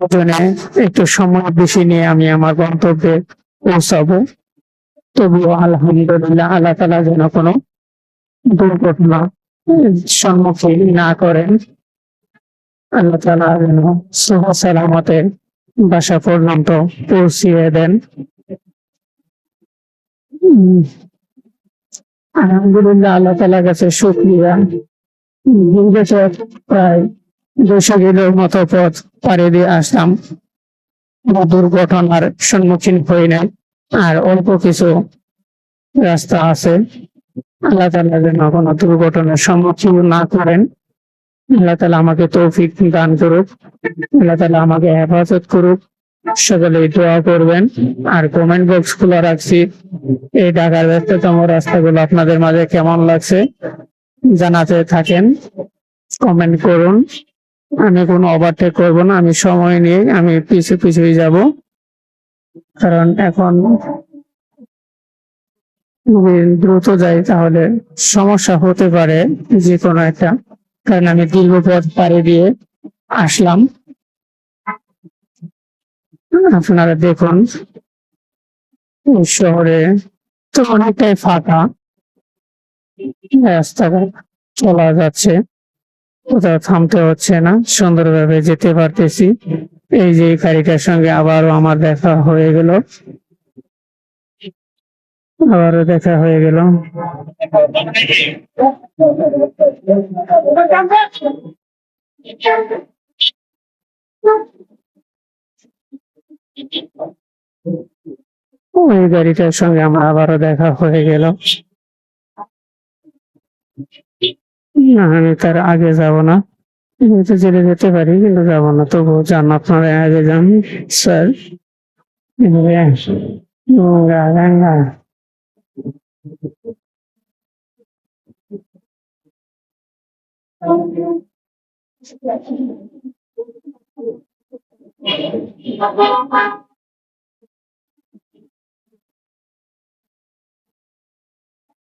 জন্য একটু সময় বেশি নিয়ে আমি আমার গন্তব্যে পৌঁছাবো। তবুও আলহামদুলিল্লাহ আল্লাহ তাআলা যেন কোনো দুর্ঘটনা সম্মুখীন না করেন। আল্লাহ তাআলা যেন সহি সালামতে বাসা পর্যন্ত পৌঁছিয়ে দেন। উম, আলহামদুলিল্লাহ আল্লাহ তাআলার কাছে শুকরিয়া। দীর্ঘ প্রায় 200 কিলোর মতো পথ পাড়ি দিয়ে আসলাম, কোনো দুর্ঘটনার সম্মুখীন হই নাই। আর অল্প কিছু রাস্তা আছে, আল্লাহ তাআলা যেন কোনো দুর্ঘটনার সম্মুখীন না করেন। আল্লাহ তাআলা আমাকে তৌফিক দান করুক, আল্লাহ তাআলা আমাকে হেফাজত করুক। সকলেই দোয়া করবেন। আর কমেন্ট বক্স খোলা রাখছি, এই ঢাকার ব্যস্ততম রাস্তাগুলো আপনাদের মাঝে কেমন লাগছে জানাতে থাকেন, কমেন্ট করুন। আমি কোনো ওভারটেক করবো না, আমি সময় নিয়ে আমি পিছু পিছুই যাব, কারণ এখন যদি দ্রুত যাই তাহলে সমস্যা হতে পারে যে কোনো একটা, কারণ আমি দীর্ঘ পথ পাড়ি দিয়ে আসলাম। আপনারা দেখুন এই শহরে তো অনেকটাই ফাঁকা, রাস্তাঘাট চলা যাচ্ছে, কোথাও থামতে হচ্ছে না, সুন্দরভাবে যেতে পারতেছি। এই যে এই গাড়িটার সঙ্গে আবারও আমার দেখা হয়ে গেল, আবারও দেখা হয়ে গেল। ওই গাড়িটার সঙ্গে আমার আবারও দেখা হয়ে গেল। না, আমি তার আগে যাব না, যেতে যেতে যেতে পারি কিন্তু যাব না, তবুও যান, আপনারা আগে যান স্যার।